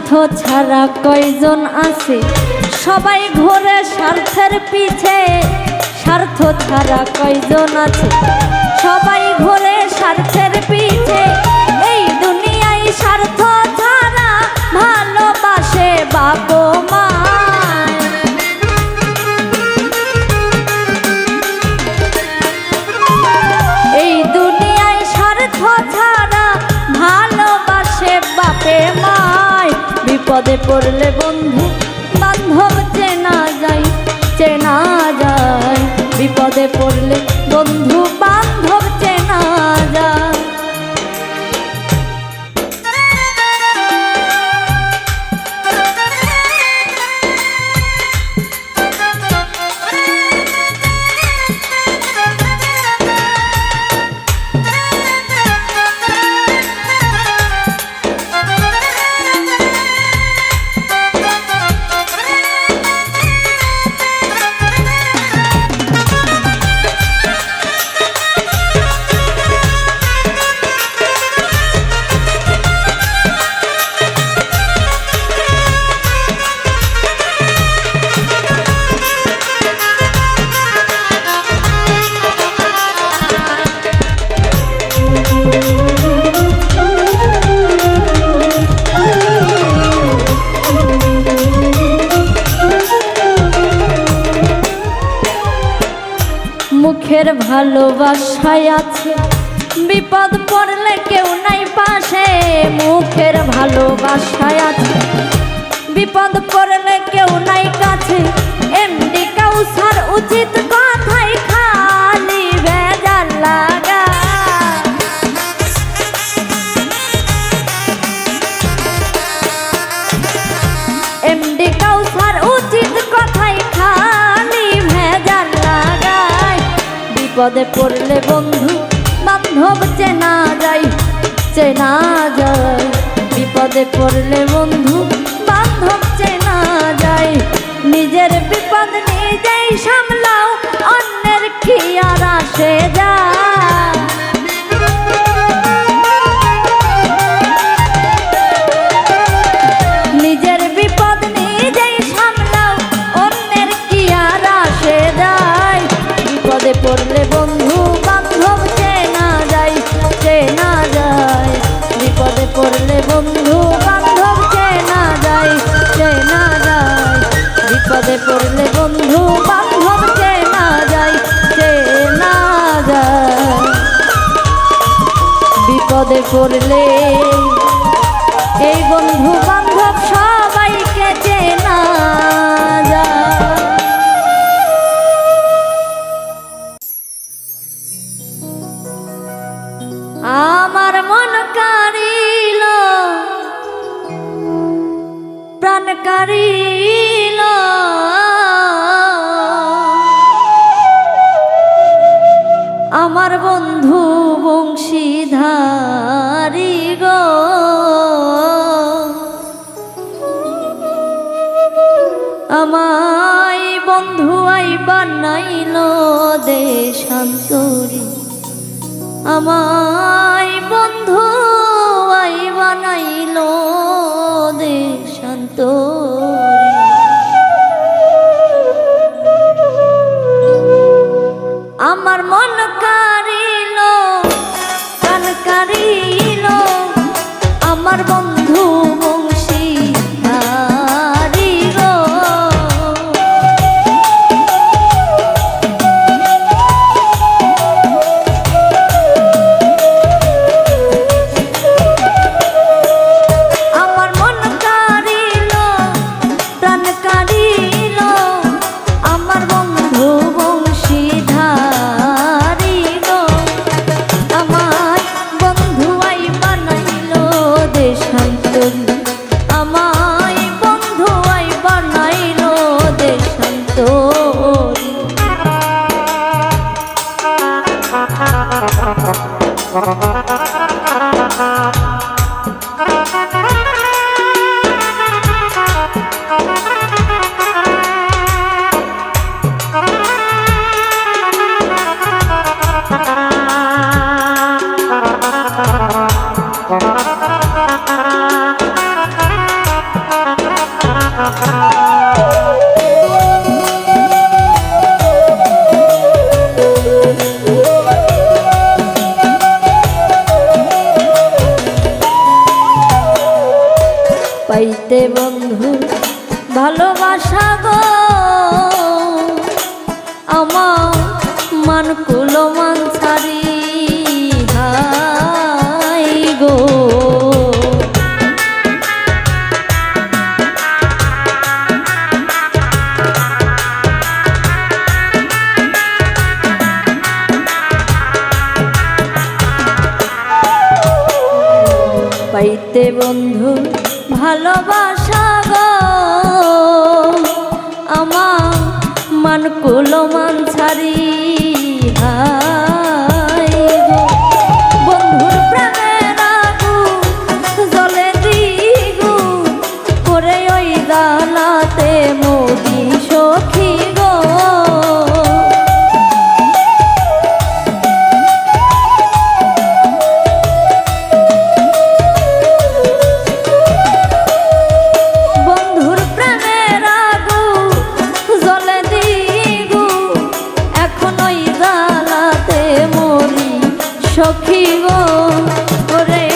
স্বার্থ ছাড়া কয়জন আছে, সবাই ঘোরে স্বার্থের পিছে। স্বার্থ ছাড়া কয়জন আছে, সবাই ঘোরে স্বার্থের পিছে। এই দুনিয়ায় স্বার্থ ছাড়া ভালোবাসে বাপ মা। এই দুনিয়ায় স্বার্থ ছাড়া ভালোবাসে বাপে মায়। বিপদে পড়লে বন্ধু বান্ধব চেনা যায়, চেনা যায়। বিপদে পড়লে বন্ধু বান্ধব চেনা যায়। মুখের ভালোবাসায় আছে, বিপদ পড়লে কেউ নাই পাশে। মুখের ভালোবাসায় আছে, বিপদ পড়লে কেউ নাই কাছে। এমডি কাউসার উচিত কথাই খালি ভেজাল লাগা। এমডি কাউসার উচিত কথাই খালি ভেজাল লাগায়। বিপদে পড়লে বন্ধু বান্ধব চেনা যায়, চেনা যায়। বিপদে পড়লে বন্ধু বান্ধব চেনা যায়। নিজের বিপদ নিজেই সামলাও, অন্যের কি আর আসে যায়। নিজের বিপদ নিজেই সামলাও, অন্যের কি আর আসে যায়। বিপদে পড়লে বন্ধু বান্ধব চেনা যায়, চেনা যায়। বিপদে পড়লে বন্ধু বান্ধব চেনা যায়, চেনা যায়। বিপদে পড়লে বন্ধু বান্ধব চেনা যায়, চেনা যায়। বিপদে পড়লে এই বন্ধু বান্ধব সবাইকে চেনা যায়। আমার মন কারিল প্রাণ কারিল, আমার বন্ধু বংশীধারী গো। আমায় বন্ধু আই বানাইল দেশান্তরী। আমায় বন্ধু আই বানাইল দেশান্তরী। আমার মন কারিল প্রাণ কারিল, আমার বন্ধু বংশীধারী গো। আমার মন কারিল প্রাণ কারিল, আমার বন্ধু বংশীধারী গো। আমার বন্ধু আই বানাইল দেশান্তরী। আমায় বন্ধু আই বানাইল দেশান্তরী। পাইতে বন্ধু ভালোবাসা গো আমার মান কুলো মান ছাড়ি হাই গো। পাইতে বন্ধু ভালোবাসা গো আমার মান কুলো মান ছাড়ি হাই গো। বন্ধুর প্রেমের আগুন জ্বলে দ্বিগুণ করে ওই জ্বালাতে মরি সখী গো। সখী গো ওরে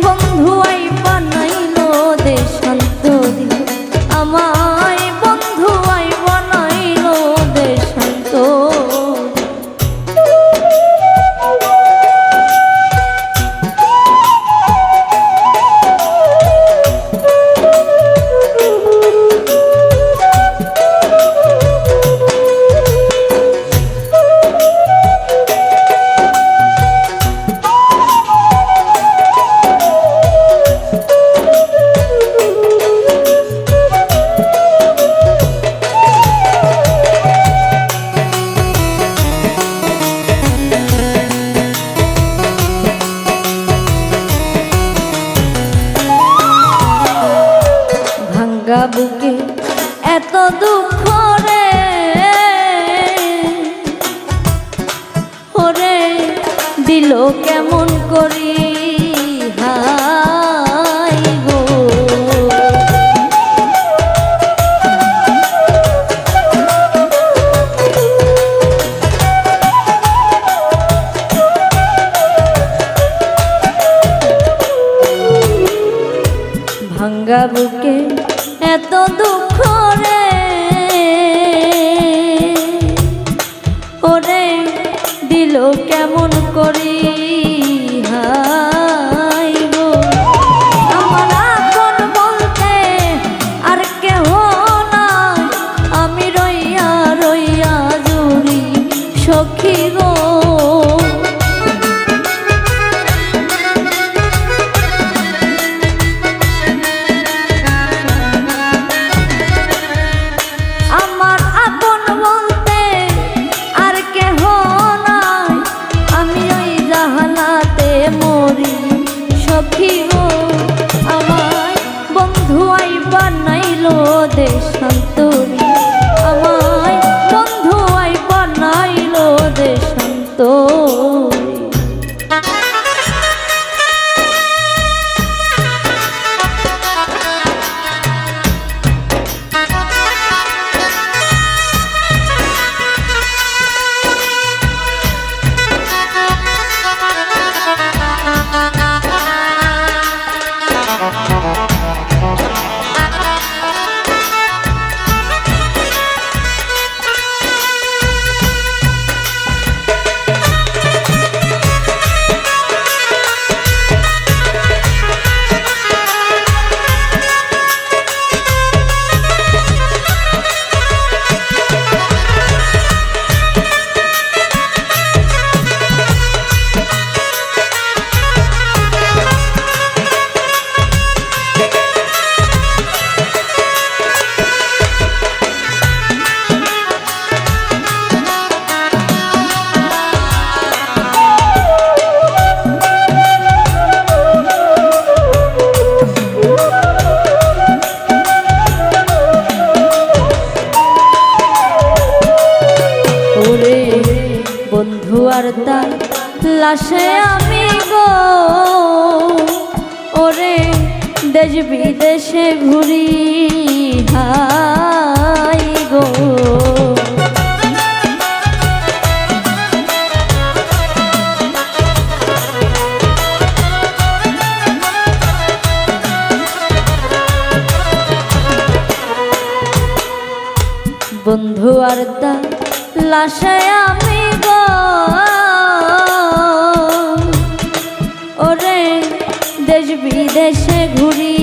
বন্ধু আই বানাইলো দেশান্তরি আমায় বন্ধু আই বানাইলো দেশান্তরি। বুকে এত দুঃখ রে ওরে দিল কেমন করি হাই গো। ভাঙ্গা বুকে এত দুঃখ রে ওরে দিল কেমন করি হাই গো। আমার আপন বলতে আর কেহ নাই আমি রইয়া রইয়া জুড়ি সখী গো। সখী গো আমায় বন্ধু আই বানাইলো দেশান্তরি আমায় বন্ধু আই বানাইলো দেশান্তরি। আর তার লাশে আমি গো ওরে দেশ বিদেশে ঘুরি হাই গো। আশায় আমি গো ওরে দেশ বিদেশে ঘুরি